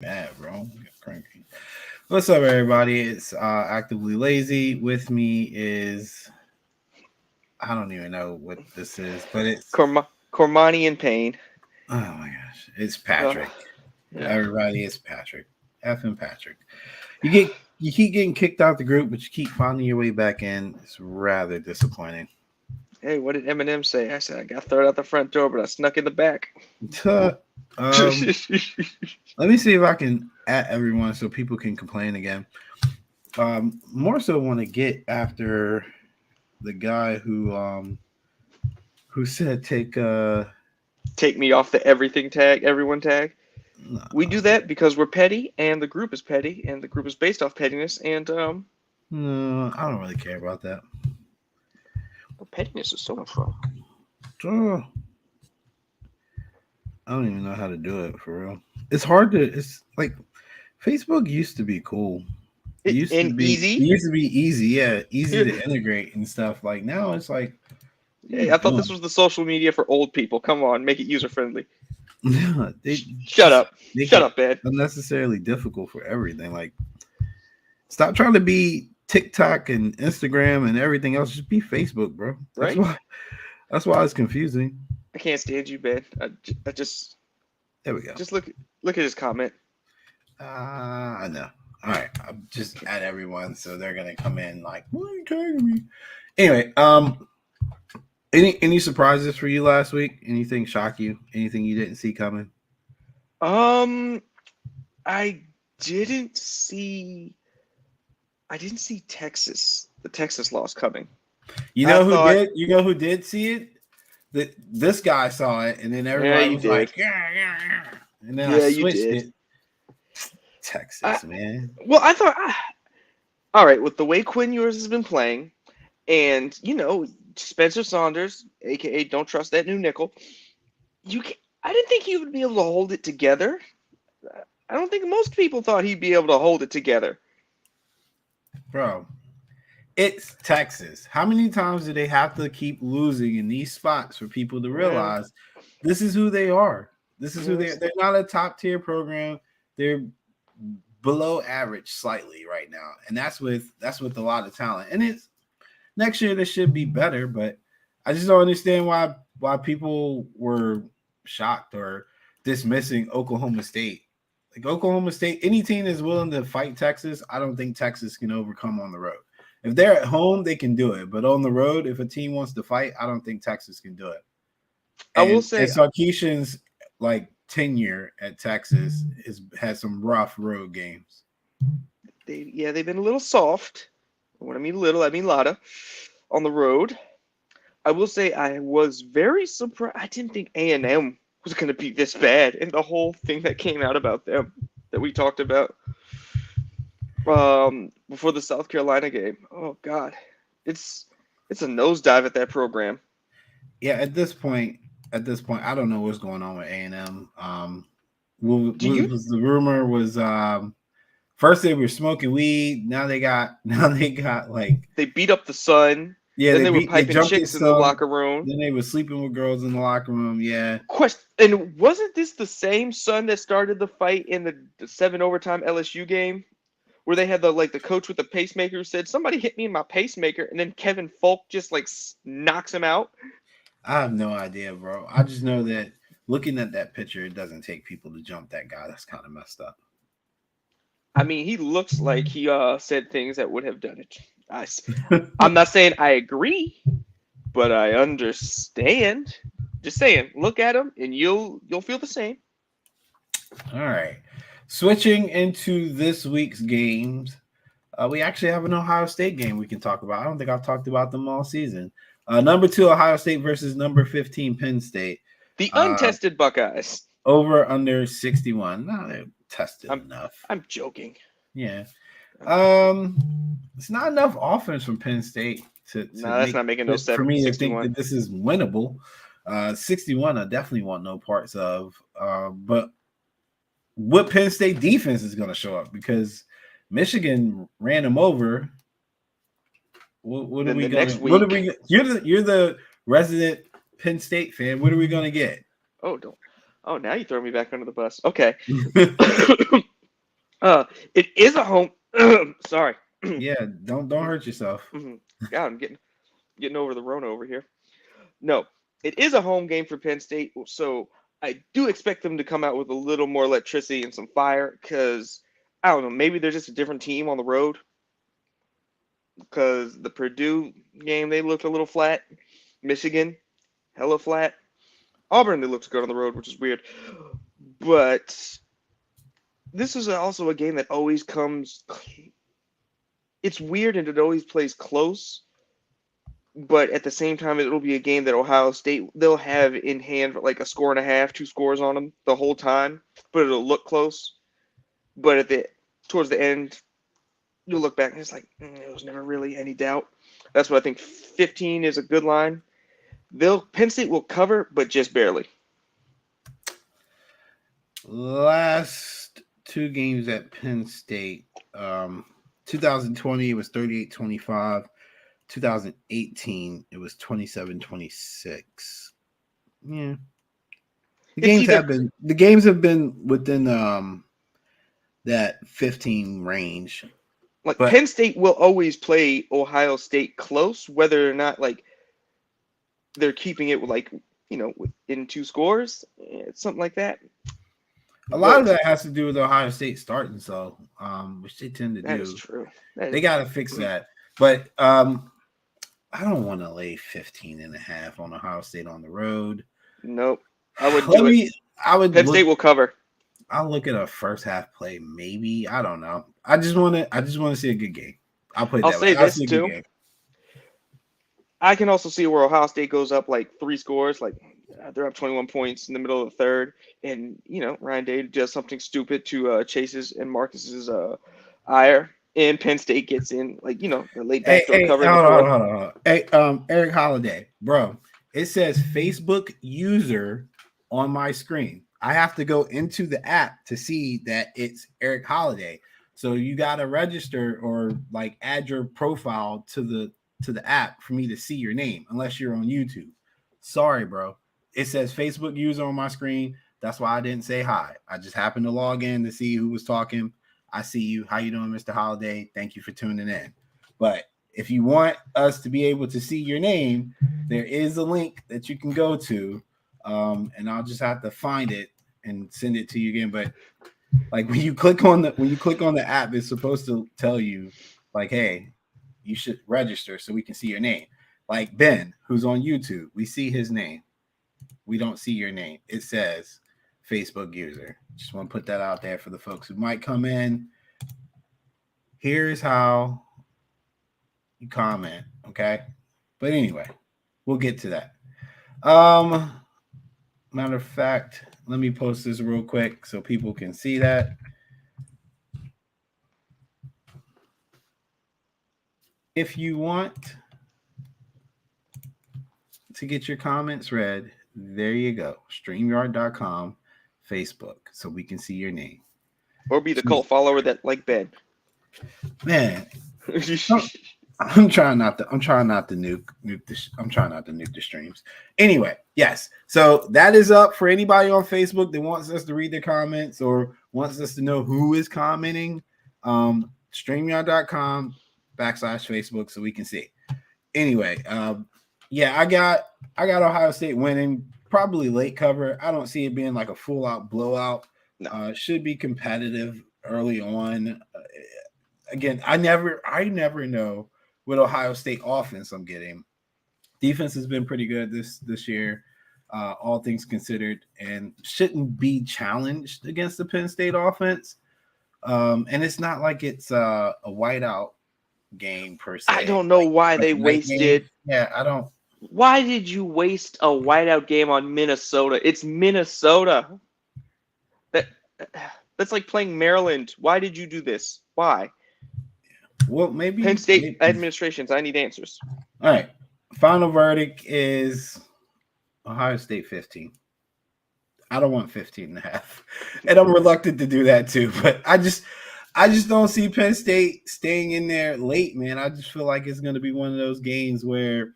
Mad, bro. Cranky. What's up, everybody? It's actively lazy. With me is I don't even know what this is, but it's Cormani in pain. oh my gosh, it's Uh, Patrick. yeah. Everybody, it's Patrick. Effing Patrick. You get you keep getting kicked out the group, but you keep finding your way back in. It's rather disappointing. Hey, what did Eminem say? I said I got thrown out the front door, but I snuck in the back. um, let me see if I can at everyone so people can complain again. More so want to get after the guy who said take Take me off the everything tag, everyone tag. no, We do that because we're petty, and the group is petty, and the group is based off pettiness, and no, I don't really care about that. pettiness is so much fun. Uh, I don't even know how to do it for real. It's hard to. It's like Facebook used to be cool. It It used to and be. It easy. used to be easy. Yeah, easy Yeah. to integrate and stuff. Like now, it's like, what are you Hey, I thought this doing? was the social media for old people. Come on, make it user friendly. They Shut just up. make Shut it up, Ben. unnecessarily difficult for everything. Like, stop trying to be TikTok and Instagram and everything else. Just be Facebook, bro. That's Right? why. That's why it's confusing. I can't stand you, Ben. I There we go. just look at his comment. I know. All right, I'm just at everyone, so they're gonna come in like, "Why are you tagging me?" Anyway, any surprises for you last week? Anything shock you? Anything you didn't see coming? Um, I didn't see I didn't see the Texas loss coming. You I know who thought, did? You know who did see it? That this guy saw it, and then yeah, everybody you was like, did. "Yeah, yeah, yeah," and then I Yeah, you switched did. it. I Texas, man. well, I thought, all right, with the way Quinn Ewers has been playing, and Spencer Saunders, aka Don't Trust That New Nickel, I didn't think he would be able to hold it together. I don't think most people thought he'd be able to hold it together. Bro, it's Texas. How many times do they have to keep losing in these spots for people to Yeah, realize this is who they are? This is who they are. yes. They're not a top tier program. They're below average slightly right now. And that's with a lot of talent. And it's next year this should be better, but I just don't understand why people were shocked or dismissing Oklahoma State. Like Oklahoma State, any team that's willing to fight Texas, I don't think Texas can overcome on the road. If they're at home, they can do it, but on the road, if a team wants to fight, I don't think Texas can do it. I will And say Sarkeesian's like tenure at Texas has had some rough road games. they've been a little soft. When I mean little, I mean lotta on the road. I will say I was very surprised. I didn't think A&M was going to be this bad, and the whole thing that came out about them that we talked about before the South Carolina game. Oh God, it's it's a nosedive at that program. Yeah, at this point, I don't know what's going on with A&M. What Do you? was the rumor was first they were smoking weed, now they got like They beat up the Sun. yeah, Then they they were beat they piping jumped chicks his in the son, locker room. then they were sleeping with girls in the locker room. Yeah. Question: And wasn't this the same Sun that started the fight in the seven overtime LSU game? Where they had the coach with the pacemaker who said somebody hit me in my pacemaker, and then Kevin Falk just like knocks him out. I have no idea, bro. I just know that looking at that picture, it doesn't take people to jump that guy. That's kind of messed up. I mean, he looks like he said things that would have done it. I, I'm not saying I agree, but I understand. Just saying, look at him and you'll feel the same. All right. Switching into this week's games, we actually have an Ohio State game we can talk about. I don't think I've talked about them all season. Number 2 Ohio State versus number 15 Penn State. The Uh, untested Buckeyes. over under 61. No, they're tested I'm enough. I'm joking. Yeah. I'm joking. It's not enough offense from Penn State to Nah, that's make not making no for me to think 61. that this is winnable. 61, I definitely want no parts of. But what Penn State defense is going to show up because Michigan ran them over. What are Then we the gonna? next What are week, we? You're the resident Penn State fan. What are we gonna get? oh don't. Oh, now you throw me back under the bus. Okay. It is a home. Sorry. Yeah, don't hurt yourself. God, I'm getting over the Rona over here. No, it is a home game for Penn State, so I do expect them to come out with a little more electricity and some fire. Because I don't know, maybe they're just a different team on the road. Because the Purdue game, they looked a little flat. Michigan, hella flat. Auburn, they looked good on the road, which is weird. But this is also a game that always comes. It's weird and it always plays close. But at the same time, it'll be a game that Ohio State they'll have in hand for like a score and a half, 2 scores on them the whole time. But it'll look close. But towards the end, you'll look back and it's like there was never really any doubt. That's what I think. 15 is a good line. Penn State will cover, but just barely. Last 2 games at Penn State. 2020 it was 38-25. 2018 it was 27-26. Yeah. The games have been within that 15 range. Like Penn State will always play Ohio State close, whether or not like they're keeping it like within 2 scores, something like that. A lot of that has to do with Ohio State starting, so which they tend to do. That is true. They got to fix that. But I don't want to lay 15.5 on Ohio State on the road. Nope. I would do it. Penn State will cover. I'll look at a first half play, maybe. I don't know. I just want to see a good game. I'll say this too. I can also see where Ohio State goes up like 3 scores, like they're up 21 points in the middle of the third, and Ryan Day does something stupid to Chase's and Marcus's ire, and Penn State gets in like the late backdoor cover. Hold on. Hey, Eric Holiday, bro, it says Facebook user on my screen. I have to go into the app to see that it's Eric Holiday. So you got to register or like add your profile to the app for me to see your name, unless you're on YouTube. Sorry, bro. It says Facebook user on my screen. That's why I didn't say hi. I just happened to log in to see who was talking. I see you. How you doing, Mr. Holiday? Thank you for tuning in. But if you want us to be able to see your name, there is a link that you can go to, and I'll just have to find it and send it to you again. But like when you click on the app, it's supposed to tell you like, hey, you should register so we can see your name. Like Ben, who's on YouTube, we see his name. We don't see your name. It says Facebook user. Just want to put that out there for the folks who might come in. Here's how you comment, okay? But anyway, we'll get to that. Matter of fact, let me post this real quick so people can see that. If you want to get your comments read, there you go. StreamYard.com, Facebook, so we can see your name. Or be the cult follower that like Ben. Man, I'm trying not to nuke this. I'm trying not to nuke the streams. Anyway, yes. So that is up for anybody on Facebook that wants us to read their comments or wants us to know who is commenting. StreamYard.com/Facebook so we can see. Anyway, yeah, I got Ohio State winning, probably late cover. I don't see it being like a full out blowout. No. Should be competitive early on. Again, I never know what Ohio State offense I'm getting. Defense has been pretty good this year, all things considered, and shouldn't be challenged against the Penn State offense. And it's not like it's a whiteout game per se. I don't know why they wasted. Yeah, I don't. Why did you waste a whiteout game on Minnesota? It's Minnesota. That's like playing Maryland. Why did you do this? Why? Well, maybe Penn State administrations. I need answers. All right. Final verdict is Ohio State 15. I don't want 15.5. And I'm reluctant to do that too. But I just don't see Penn State staying in there late, man. I just feel like it's going to be one of those games where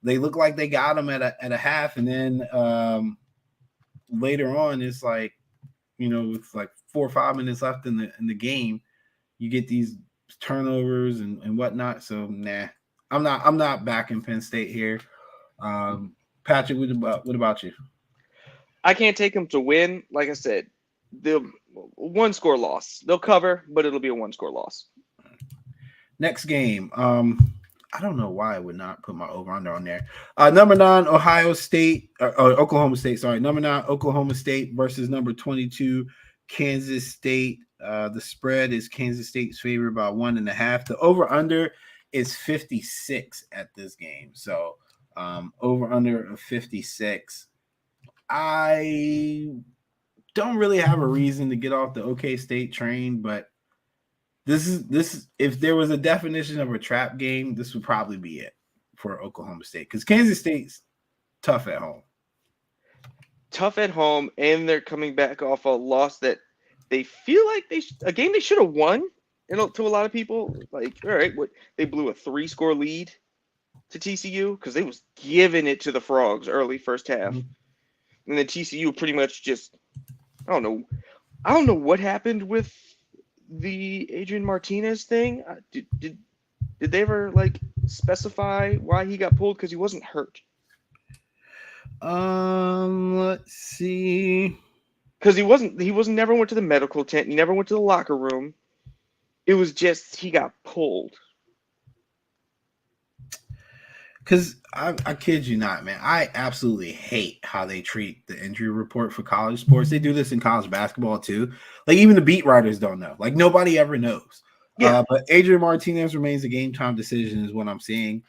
they look like they got them at a half, and then later on, it's like, with like 4 or 5 minutes left in the game, you get these turnovers and whatnot. So nah, I'm not backing Penn State here. Patrick, what about you? I can't take them to win. Like I said, they'll one score loss. They'll cover, but it'll be a one score loss. Next game. I don't know why I would not put my over under on there. Number 9, Ohio State or Oklahoma State. Sorry, number 9, Oklahoma State versus number 22, Kansas State. The spread is Kansas State's favored by 1.5. The over under is 56 at this game. So over under of 56. I don't really have a reason to get off the OK State train, but this is if there was a definition of a trap game, this would probably be it for Oklahoma State, because Kansas State's tough at home. Tough at home, and they're coming back off a loss that they feel like a game they should have won. To a lot of people, like, all right, they blew a 3-score lead to TCU because they was giving it to the Frogs early first half, and then TCU pretty much just I don't know what happened with the Adrian Martinez thing. Did they ever like specify why he got pulled? Because he wasn't hurt. Let's see. Because he never went to the medical tent. He never went to the locker room. It was just he got pulled. Because I kid you not, man. I absolutely hate how they treat the injury report for college sports. They do this in college basketball too. Like, even the beat writers don't know. Like, nobody ever knows. Yeah. But Adrian Martinez remains a game time decision is what I'm seeing.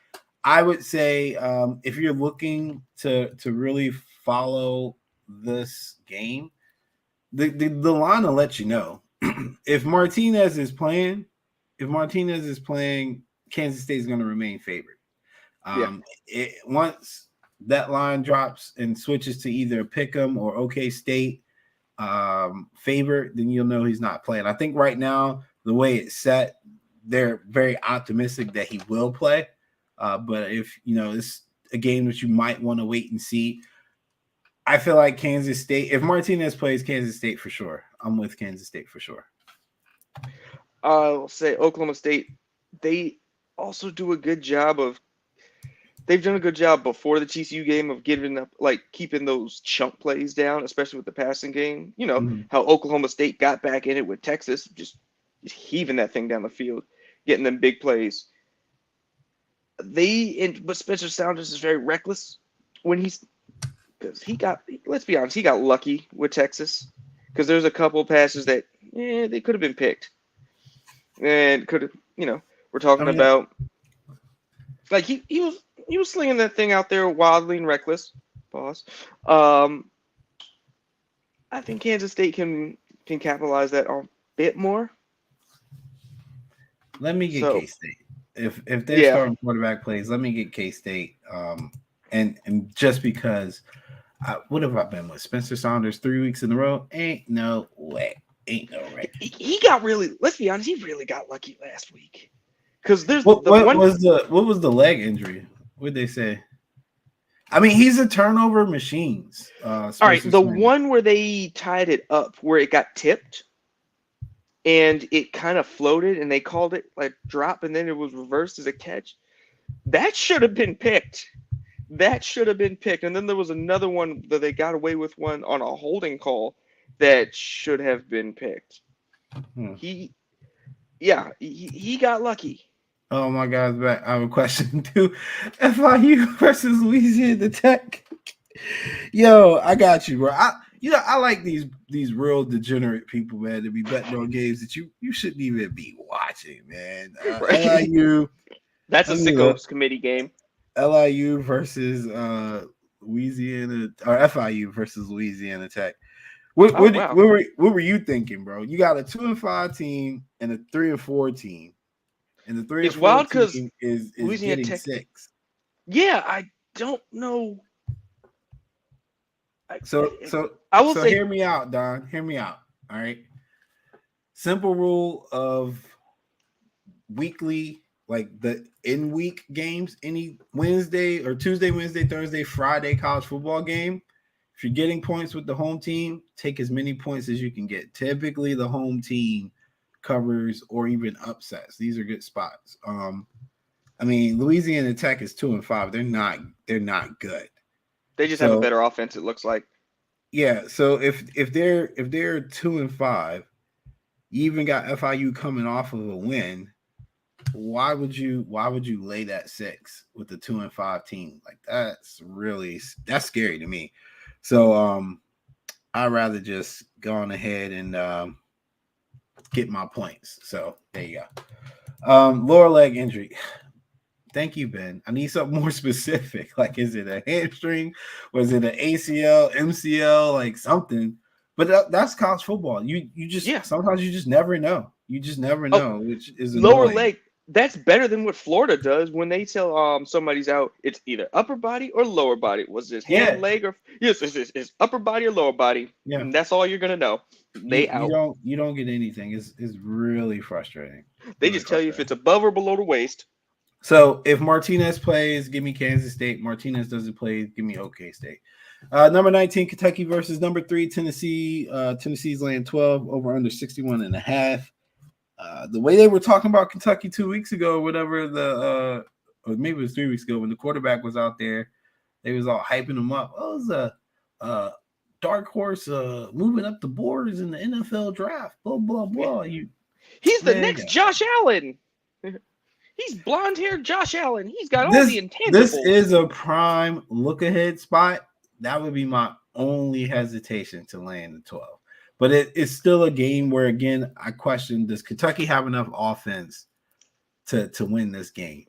I would say if you're looking to really follow this game, the line will let you know. If Martinez is playing, Kansas State is going to remain favored. Once that line drops and switches to either Pick'em or OK State favor, then you'll know he's not playing. I think right now, the way it's set, they're very optimistic that he will play. But if it's a game that you might want to wait and see, I feel like Kansas State, if Martinez plays, Kansas State for sure. I'm with Kansas State for sure. I'll say Oklahoma State, they also do a good job of they've done a good job before the TCU game of giving up, like, keeping those chunk plays down, especially with the passing game. You know, how Oklahoma State got back in it with Texas, just heaving that thing down the field, getting them big plays. But Spencer Sanders is very reckless because let's be honest, he got lucky with Texas, because there's a couple passes that they could have been picked, and could have, we're talking about, like, he was slinging that thing out there wildly and reckless. Pause. I think Kansas State can capitalize that a bit more. Let me get K-State. If their starting quarterback plays, let me get K-State. And just because, what have I been with Spencer Saunders 3 weeks in a row? Ain't no way. He got let's be honest, he really got lucky last week. Because there's what was the leg injury? What'd they say? I mean, he's a turnover machine. All right, the one where they tied it up, where it got tipped, and it kind of floated, and they called it like drop, and then it was reversed as a catch. That should have been picked. And then there was another one that they got away with one on a holding call that should have been picked. He got lucky. Oh, my God's back. I have a question too. FIU versus Louisiana Tech. Yo, I got you, bro. I like these real degenerate people, man, to be betting on games that you shouldn't even be watching, man. LIU. That's a sickos committee game. LIU versus Louisiana, or FIU versus Louisiana Tech. What were you thinking, bro? You got a 2-5 team and a 3-4 team. And the 3 it's wild because is Louisiana Tech 6. Yeah, I don't know. So I will say, hear me out, Don. Hear me out. All right. Simple rule of weekly, like the in-week games, any Wednesday or Tuesday, Wednesday, Thursday, Friday college football game. If if you're getting points with the home team, take as many points as you can get. Typically, the home team covers or even upsets. These are good spots. I mean, Louisiana Tech is 2-5. They're not good. They just have a So better offense, it looks like. yeah, so if they're 2-5, you even got FIU coming off of a win. Why would you lay that 6 with the 2-5 team? Like that's scary to me. So I'd rather just go on ahead and get my points. So there you go. Lower leg injury. Thank you, Ben. I need something more specific. Like, is it a hamstring? Was it an ACL, MCL, like something? But that's college football. You just sometimes you just never know. You just never know, which is lower annoying. leg. That's better than what Florida does when they tell somebody's out. It's either upper body or lower body. Was this hand, leg, or yes? It's upper body or lower body. Yeah, and that's all you're gonna know. They out. You don't get anything. It's really frustrating. They just tell you if it's above or below the waist. So if Martinez plays, give me Kansas State. Martinez doesn't play, give me OK State. Number 19, Kentucky versus number 3, Tennessee. Tennessee's laying 12 over under 61.5. The way they were talking about Kentucky 2 weeks ago, whatever or maybe it was 3 weeks ago when the quarterback was out there, they was all hyping him up. Oh, it was a dark horse moving up the boards in the NFL draft. Blah blah blah. He's the next Josh Allen. He's blonde-haired Josh Allen. He's got all the intangibles. This is a prime look-ahead spot. That would be my only hesitation to land the 12. But it's still a game where, again, I question, does Kentucky have enough offense to win this game?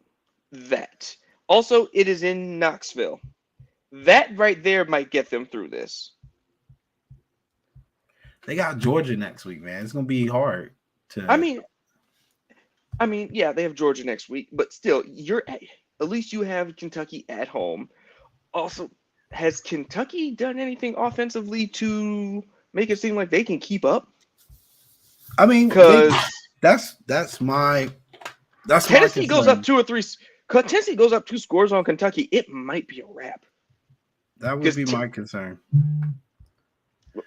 That. Also, it is in Knoxville. That right there might get them through this. They got Georgia next week, man. It's going to be hard to... I mean, yeah, they have Georgia next week, but still, at least you have Kentucky at home. Also, has Kentucky done anything offensively to make it seem like they can keep up? I mean, because that's my Tennessee goes up 2 or 3. Tennessee goes up 2 scores on Kentucky. It might be a wrap. That would be my concern.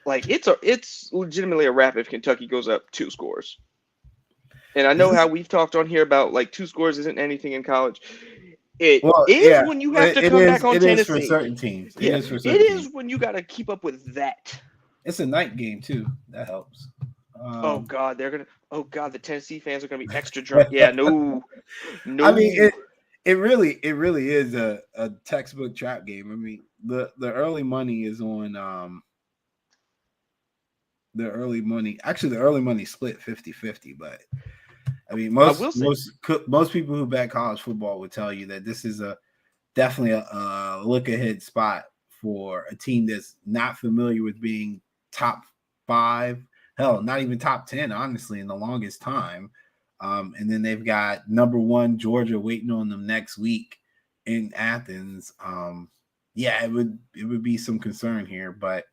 Like it's legitimately a wrap if Kentucky goes up 2 scores. And I know how we've talked on here about like 2 scores isn't anything in college. It is when you have to come back on Tennessee. It is for certain teams. It is when you got to keep up with that. It's a night game too. That helps. Oh God, the Tennessee fans are gonna be extra drunk. Yeah, no. I mean, it really is a textbook trap game. I mean, the early money is on the early money. Actually, the early money split 50-50, but I mean, most people who bet college football would tell you that this is definitely a look ahead spot for a team that's not familiar with being top 5, hell, not even top 10, honestly, in the longest time. And then they've got number 1 Georgia waiting on them next week in Athens. Yeah, it would be some concern here, but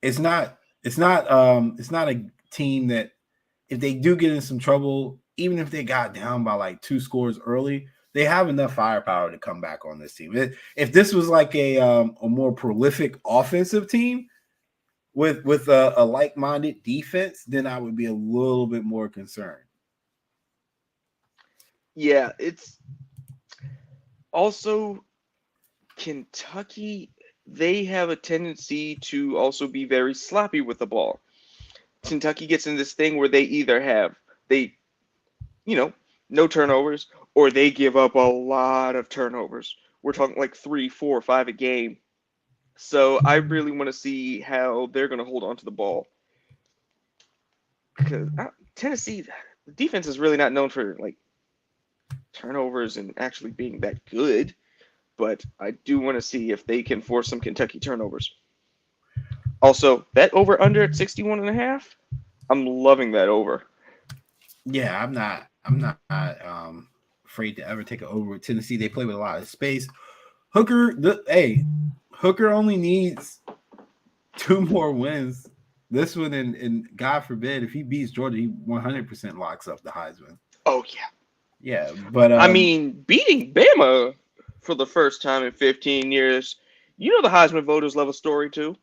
it's not a team that, if they do get in some trouble, even if they got down by like 2 scores early, they have enough firepower to come back on this team. If this was like a more prolific offensive team with a like-minded defense, then I would be a little bit more concerned. Yeah, it's also Kentucky. They have a tendency to also be very sloppy with the ball. Kentucky gets in this thing where they either have no turnovers, or they give up a lot of turnovers. We're talking like 3, 4, 5 a game. So I really want to see how they're going to hold on to the ball. Because Tennessee, the defense is really not known for like turnovers and actually being that good. But I do want to see if they can force some Kentucky turnovers. Also, that over under at 61.5, I'm loving that over. Yeah, I'm not afraid to ever take it over with Tennessee. They play with a lot of space. Hooker only needs 2 more wins. This one, and God forbid, if he beats Georgia, he 100% locks up the Heisman. Oh yeah, yeah. But I mean, beating Bama for the first time in 15 years, You know the Heisman voters love a story too.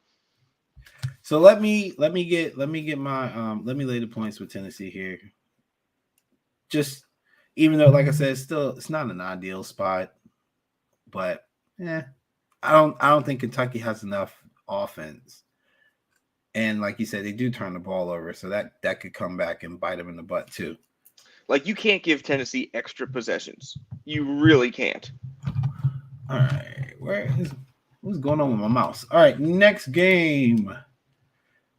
So let me get my let me lay the points with Tennessee here. Just even though, like I said, it's not an ideal spot, but yeah, I don't think Kentucky has enough offense. And like you said, they do turn the ball over, so that could come back and bite them in the butt too. Like you can't give Tennessee extra possessions. You really can't. All right, what's going on with my mouse? All right, next game.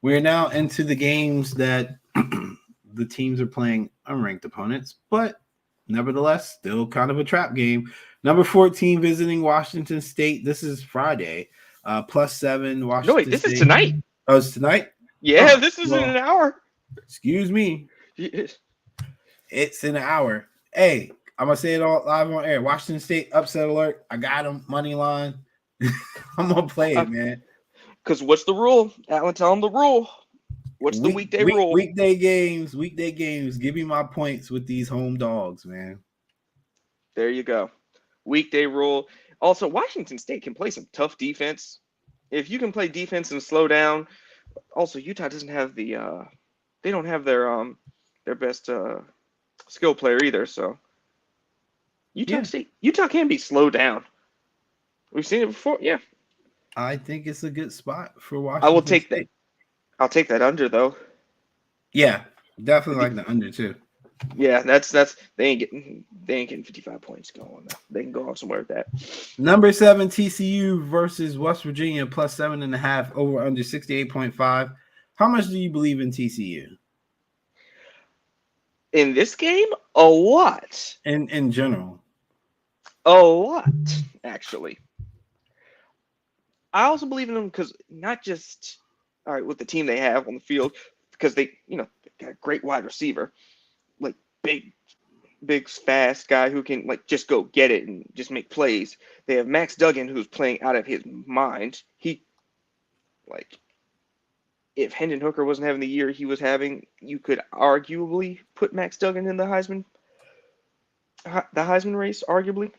We're now into the games that the teams are playing unranked opponents, but nevertheless, still kind of a trap game. Number 14 visiting Washington State. This is Friday. +7 No, Washington wait, this State. is tonight. Oh, it's tonight? Yeah, Oh, this is in well, an hour. excuse me. It's in an hour. Hey, I'm going to say it all live on air. Washington State upset alert. I got them. Money line. I'm going to play it, man. Because what's the rule? Alan, tell them the rule. What's the weekday rule? Weekday games. Give me my points with these home dogs, man. There you go. Weekday rule. Also, Washington State can play some tough defense. If you can play defense and slow down. Also, Utah doesn't have they don't have their best skill player either. So Utah can be slowed down. We've seen it before. Yeah, I think it's a good spot for I will Washington take State. I'll take that under though. Yeah, definitely like the under too. Yeah, that's they ain't getting 55 points going. They can go on somewhere with that. Number 7 TCU versus West Virginia +7.5 over under 68.5. How much do you believe in TCU? In this game, a lot. In general. A lot, actually. I also believe in them because not just all right with the team they have on the field, because they got a great wide receiver, like big fast guy who can like just go get it and just make plays. They have Max Duggan who's playing out of his mind. He like if Hendon Hooker wasn't having the year he was having, you could arguably put Max Duggan in the Heisman race, arguably.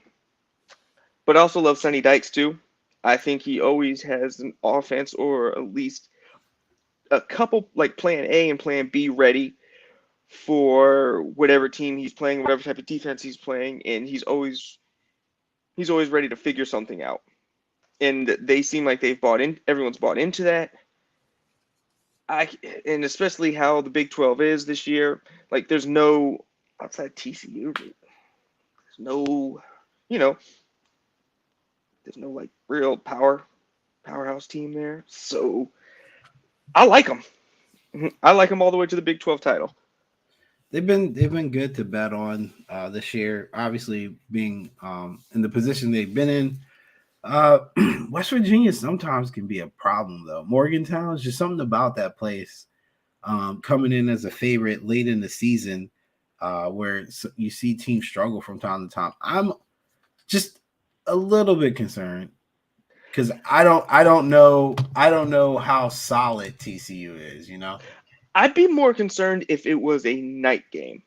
But I also love Sonny Dykes too. I think he always has an offense or at least a couple like plan A and plan B ready for whatever team he's playing, whatever type of defense he's playing, and he's always ready to figure something out. And they seem like they've bought in. Everyone's bought into that. And especially how the Big 12 is this year. Like there's no outside TCU. There's no, there's no like real powerhouse team there. So I like them. I like them all the way to the Big 12 title. They've been good to bet on this year. Obviously, being in the position they've been in. West Virginia sometimes can be a problem though. Morgantown is just something about that place coming in as a favorite late in the season, where you see teams struggle from time to time. I'm just a little bit concerned because I don't know how solid TCU is. I'd be more concerned if it was a night game.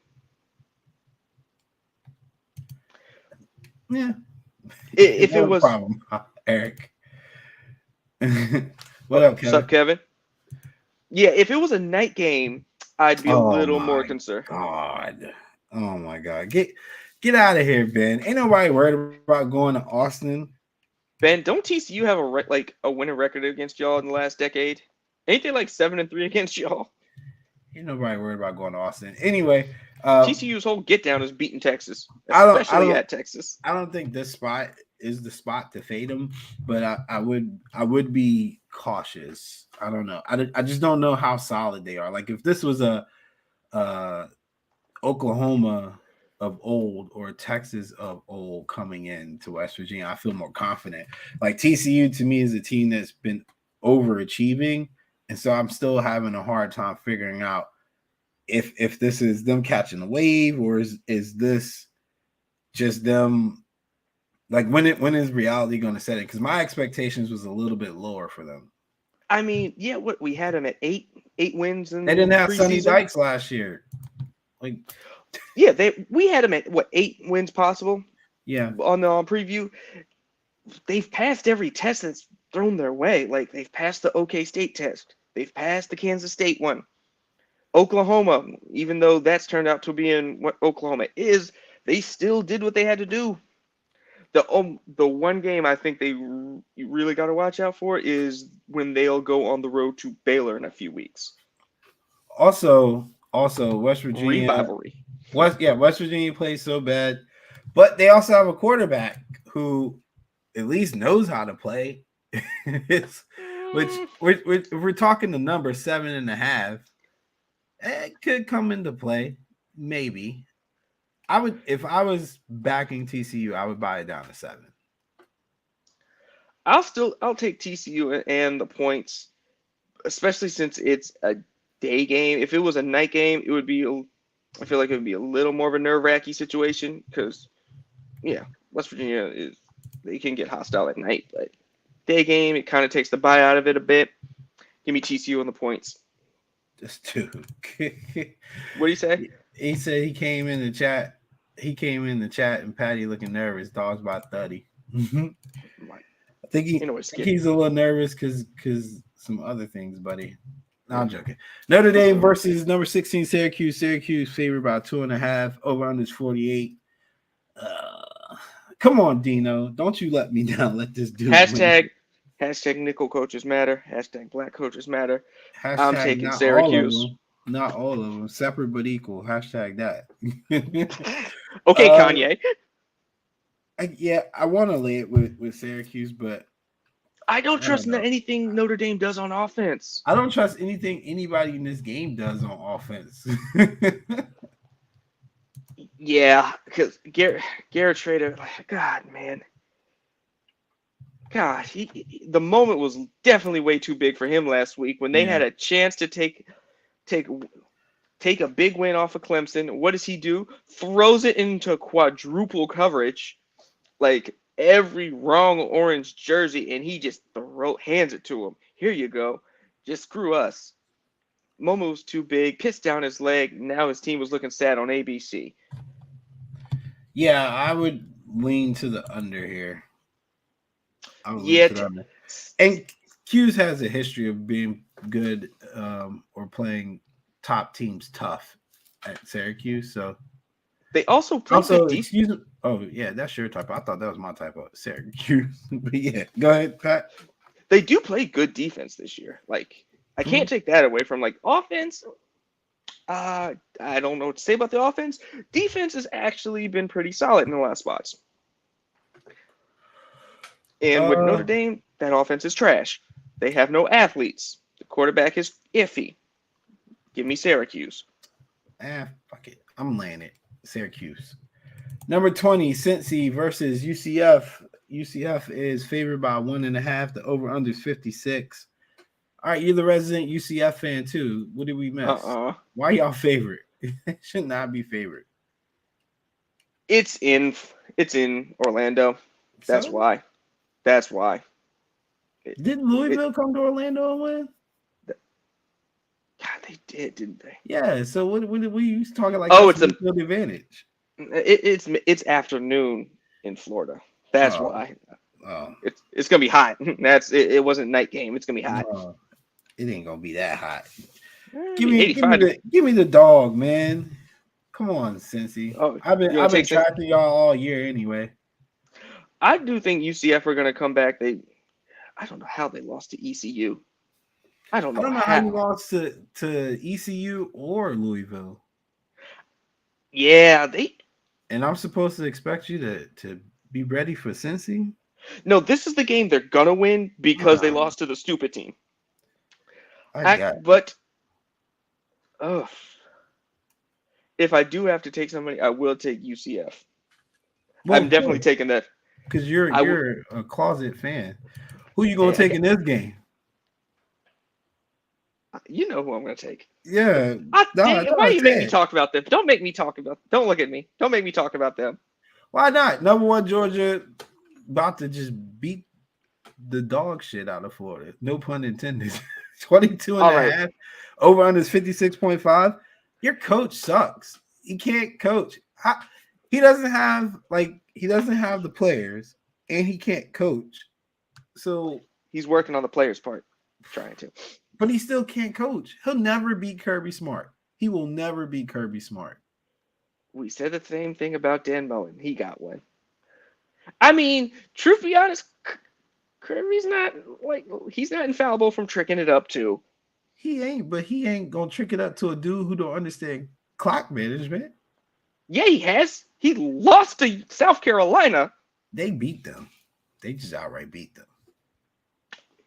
Yeah. If it was problem, Eric. What up, Kevin? What's up, Kevin? Yeah, if it was a night game, I'd be a little more concerned. Oh my God. Get out of here, Ben. Ain't nobody worried about going to Austin. Ben, don't TCU have a winning record against y'all in the last decade? Ain't they like 7-3 against y'all? Ain't nobody worried about going to Austin. Anyway, TCU's whole get down is beating Texas, especially at Texas. I don't think this spot is the spot to fade them, but I would be cautious. I don't know. I just don't know how solid they are. Like if this was a Oklahoma of old or Texas of old coming in to West Virginia, I feel more confident. Like TCU to me is a team that's been overachieving, and so I'm still having a hard time figuring out if this is them catching the wave or is this just them. Like when is reality going to set it? Because my expectations was a little bit lower for them. I mean, yeah, what we had them at eight wins, and they didn't have Sonny Dykes last year. Like, yeah, we had them at 8 wins possible. Yeah, on the preview, they've passed every test that's thrown their way. Like they've passed the OK State test, they've passed the Kansas State one. Oklahoma, even though that's turned out to be in what Oklahoma is, they still did what they had to do. The one game I think you really got to watch out for is when they'll go on the road to Baylor in a few weeks. Also, West Virginia, West Virginia plays so bad, but they also have a quarterback who at least knows how to play. Which we're talking the number 7.5. It could come into play, maybe. I would, if I was backing TCU, I would buy it down to 7. I'll take TCU and the points, especially since it's a day game. If it was a night game, I feel like it would be a little more of a nerve-wracking situation because, West Virginia they can get hostile at night, but day game, it kind of takes the bite out of it a bit. Give me TCU on the points. Just two. What do you say? He said he came in the chat. And Patty looking nervous. Dog's about 30. I think he's a little nervous because some other things, buddy. No, I'm joking. Notre Dame versus number 16 Syracuse. Syracuse favored by 2.5. Over under 48. Come on, Dino. Don't you let me down. Let this dude Hashtag nickel coaches matter. Hashtag black coaches matter. I'm taking Syracuse. Not all of them. Separate but equal. Hashtag that. Okay, Kanye. I want to lay it with Syracuse, but I don't trust anything Notre Dame does on offense. I don't trust anything anybody in this game does on offense. Yeah, because Garrett Schrader, God, man. God, the moment was definitely way too big for him last week when they had a chance to take a big win off of Clemson. What does he do? Throws it into quadruple coverage, like every wrong orange jersey, and he just hands it to him. Here you go. Just screw us. Moment was too big, pissed down his leg. Now his team was looking sad on ABC. Yeah, I would lean to the under here. And Q's has a history of being good or playing top teams tough at Syracuse. So they also play good defense. Excuse me. Oh yeah, that's your type. I thought that was my type of Syracuse. But yeah, go ahead, Pat. They do play good defense this year. Like I can't take that away from offense. I don't know what to say about the offense. Defense has actually been pretty solid in the last spots. And with Notre Dame, that offense is trash. They have no athletes. The quarterback is iffy. Give me Syracuse. Fuck it. I'm laying it. Syracuse. Number 20, Cincy versus UCF. UCF is favored by 1.5. The over-under is 56. All right, you're the resident UCF fan too. What did we miss? Why y'all favorite? It should not be favorite. It's in Orlando. That's why. That's why. Didn't Louisville come to Orlando and win? God, they did, didn't they? Yeah. So what we used to talking like? Oh, it's a field advantage. It's afternoon in Florida. That's why. Oh. It's gonna be hot. It wasn't night game. It's gonna be hot. It ain't gonna be that hot. Give me the dog, man. Come on, Cincy. Oh, I've been tracking y'all all year anyway. I do think UCF are gonna come back. I don't know how they lost to ECU. I don't know how you lost to ECU or Louisville. Yeah, And I'm supposed to expect you to be ready for Cincy? No, this is the game they're gonna win because they lost to the stupid team. If I do have to take somebody, I will take UCF. Well, I'm definitely taking that. Because you're a closet fan. Who you gonna take in this game? You know who I'm gonna take. Yeah. Why do you make me talk about them? Don't make me talk about them. Don't look at me. Don't make me talk about them. Why not? Number 1 Georgia about to just beat the dog shit out of Florida. No pun intended. 22.5. Over under 56.5. Your coach sucks. He can't coach. He doesn't have the players and he can't coach. So He's working on the player's part, trying to. But he still can't coach. He'll never beat Kirby Smart. He will never beat Kirby Smart. We said the same thing about Dan Mullen. He got one. I mean, truth be honest, Kirby's not he's not infallible from tricking it up too. He ain't gonna trick it up to a dude who don't understand clock management. Yeah, he has. He lost to South Carolina. They beat them. They just outright beat them.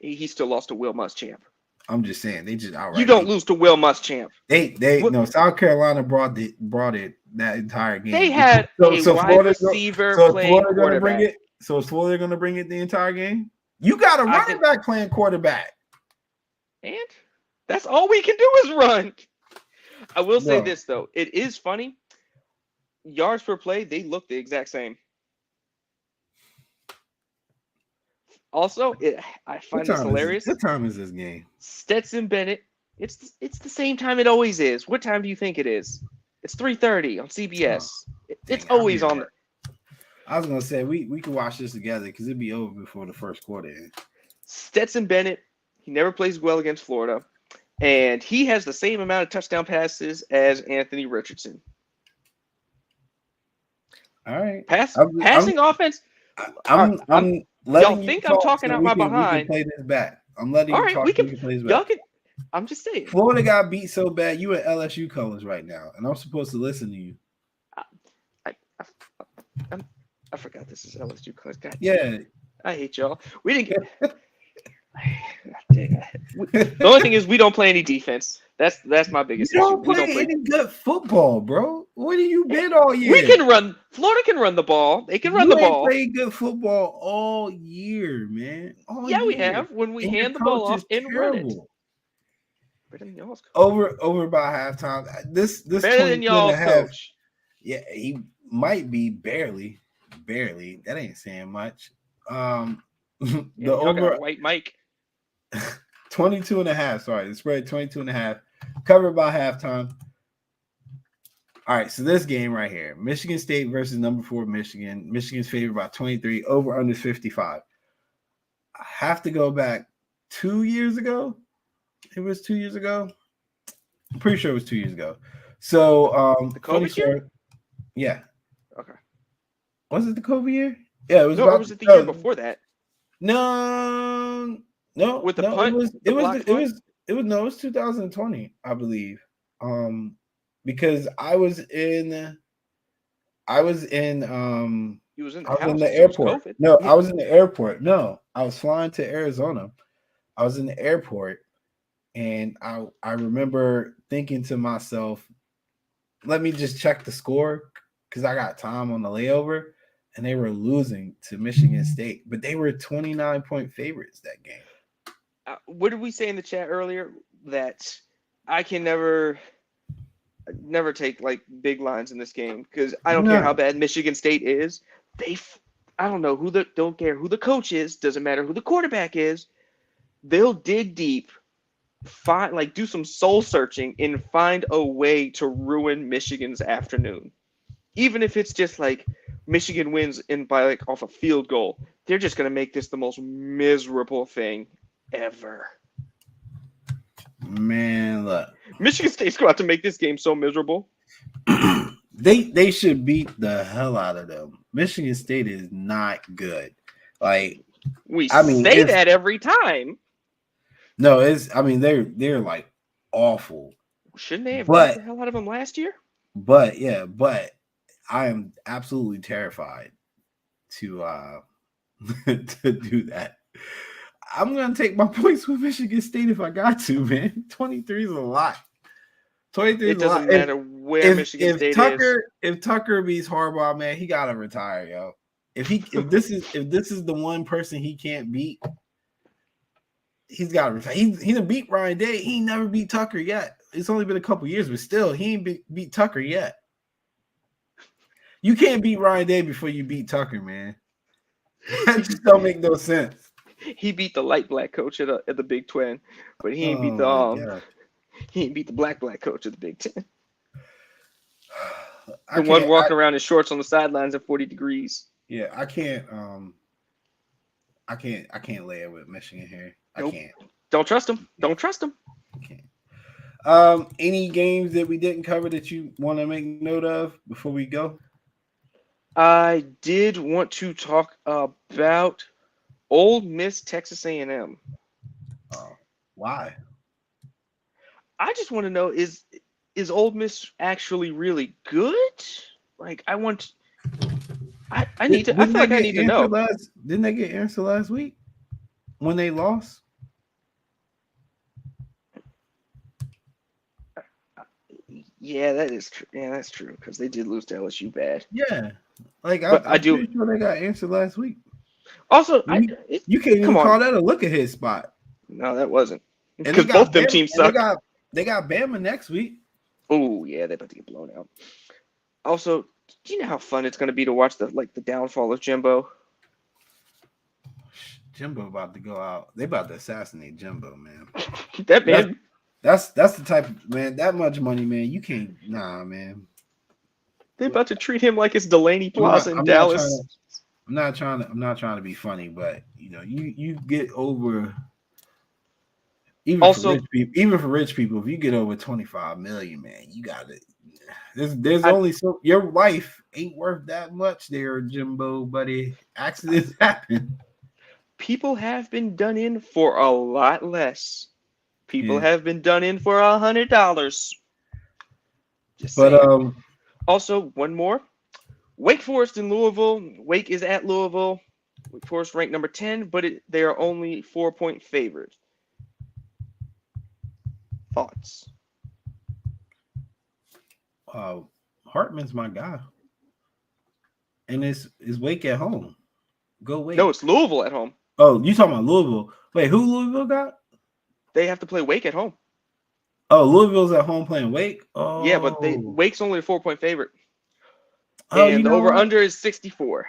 He still lost to Will Muschamp. I'm just saying they just outright. You don't lose to Will Muschamp. No, South Carolina brought it that entire game. They had a wide receiver playing quarterback. So is Florida going to bring it the entire game? You got a running back playing quarterback. And that's all we can do is run. I will say this, though. It is funny. Yards per play, they look the exact same. Also, I find this hilarious. What time is this game? Stetson Bennett. It's the same time it always is. What time do you think it is? It's 3:30 on CBS. It's always on. I was gonna say we could watch this together because it'd be over before the first quarter ends. Stetson Bennett. He never plays well against Florida, and he has the same amount of touchdown passes as Anthony Richardson. All right. Passing offense. Y'all think I'm talking out my behind? We can play this back. I'm letting you talk. We can play this back. I'm just saying. Florida got beat so bad. You at LSU colors right now, and I'm supposed to listen to you. I forgot this is LSU colors. God, yeah. I hate y'all. We didn't get. The only thing is we don't play any defense. That's my biggest issue. We don't play any good football, bro. What have you been all year? We can run. Florida can run the ball. They can run the ball. We played good football all year, man. We have. When we hand the ball off and run it. Better than y'all's coach. Over by halftime. This better than y'all's coach. Yeah, he might be barely. That ain't saying much. The over white Mike. 22 and a half. Sorry, the spread 22 and a half. Covered by halftime. All right, so this game right here, Michigan State versus number 4 Michigan. Michigan's favored by 23, over under 55. I have to go back 2 years ago. It was 2 years ago. I'm pretty sure it was 2 years ago. So the COVID year? Yeah. Okay. Was it the COVID year? Yeah, it was. No, was it the year before that? No. With the punt, it was 2020, I believe. Because I was in the airport. No, I was in the airport. No, I was flying to Arizona. I was in the airport, and I remember thinking to myself, let me just check the score because I got time on the layover, and they were losing to Michigan State, but they were 29-point favorites that game. What did we say in the chat earlier? That I can never take like big lines in this game because I don't care how bad Michigan State is. I don't know don't care who the coach is. Doesn't matter who the quarterback is. They'll dig deep, do some soul searching and find a way to ruin Michigan's afternoon. Even if it's just like Michigan wins by off a field goal, they're just gonna make this the most miserable thing ever. Man, look. Michigan State's going to make this game so miserable. They should beat the hell out of them. Michigan State is not good. Say that every time. No, they're like awful. Shouldn't they have beat the hell out of them last year? But I am absolutely terrified to to do that. I'm going to take my points with Michigan State if I got to, man. 23 is a lot. 23 is a lot. It doesn't matter where Michigan State is. If Tucker beats Harbaugh, man, he got to retire, yo. If this is the one person he can't beat, he's got to retire. He done beat Ryan Day. He ain't never beat Tucker yet. It's only been a couple years, but still, he ain't beat Tucker yet. You can't beat Ryan Day before you beat Tucker, man. That just don't make no sense. He beat the light black coach at the Big 12, but he ain't beat the black coach at the Big 10. The one walking around in shorts on the sidelines at 40 degrees. Yeah, I can't. I can't lay it with Michigan here. Nope. I can't. Don't trust him. Don't trust him. I can't. Any games that we didn't cover that you want to make note of before we go? I did want to talk about Ole Miss Texas A&M. Why? I just want to know is Ole Miss actually really good? Like I need to. I feel like I need to know. Didn't they get answered last week when they lost? Yeah, that is true. Yeah, that's true because they did lose to LSU bad. Yeah, like But I'm pretty sure they got answered last week. Also, you can't even call that a look ahead spot. No, that wasn't. And Because both them teams suck. They got Bama next week. Oh yeah, they're about to get blown out. Also, do you know how fun it's going to be to watch the downfall of Jimbo? Jimbo about to go out. They about to assassinate Jimbo, man. That man. That's the type of man. That much money, man. You can't. Nah, man. They're about to treat him like it's Delaney Plaza in Dallas. I'm not trying to be funny, but you get over. Even for rich people, if you get over 25 million, man, you got it. There's only so your life ain't worth that much there, Jimbo, buddy. Accidents happen. People have been done in for a lot less. People have been done in for $100. But also one more. Wake Forest in Louisville. Wake is at Louisville. Wake Forest ranked number 10, but they are only 4-point favorite. Thoughts? Hartman's my guy. And it's Wake at home. Go Wake. No, it's Louisville at home. Oh, you talking about Louisville? Wait, who Louisville got? They have to play Wake at home. Oh, Louisville's at home playing Wake? Oh. Yeah, but Wake's only a 4-point favorite. And the over-under is 64.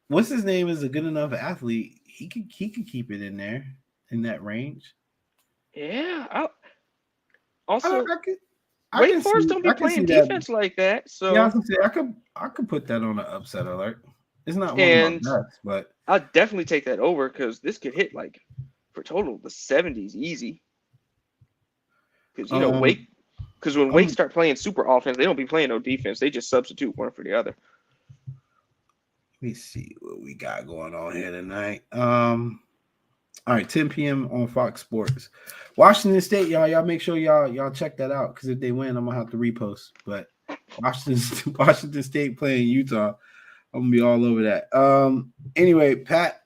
What's his name is a good enough athlete. He could keep it in there, in that range. Yeah. Wake Forest don't be playing defense like that. So yeah, I was gonna say I could put that on an upset alert. It's not one of my best, but I'll definitely take that over because this could hit for total the 70s easy. Because Wake, because when Wake start playing super offense, they don't be playing no defense. They just substitute one for the other. Let me see what we got going on here tonight. All right, 10 p.m. on Fox Sports. Washington State, y'all make sure y'all check that out because if they win, I'm gonna have to repost. But Washington State playing Utah, I'm gonna be all over that. Anyway, Pat,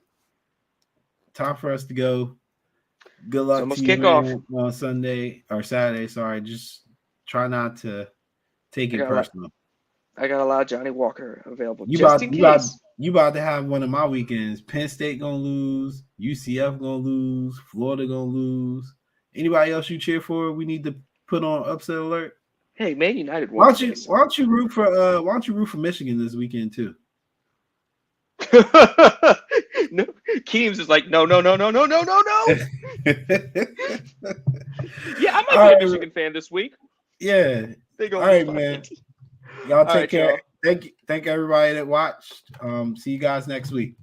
time for us to go. Good luck to you on Sunday or Saturday. Sorry, just try not to take it personal. I got a lot of Johnny Walker available just in case. You about to have one of my weekends. Penn State gonna lose, UCF gonna lose, Florida gonna lose. Anybody else you cheer for? We need to put on upset alert. Hey, Man United. Why don't you root for Michigan this weekend too? No, Keems is like no. Yeah, I might be a Michigan fan this week. Yeah. All right, man. Y'all take care. Thank everybody that watched. See you guys next week.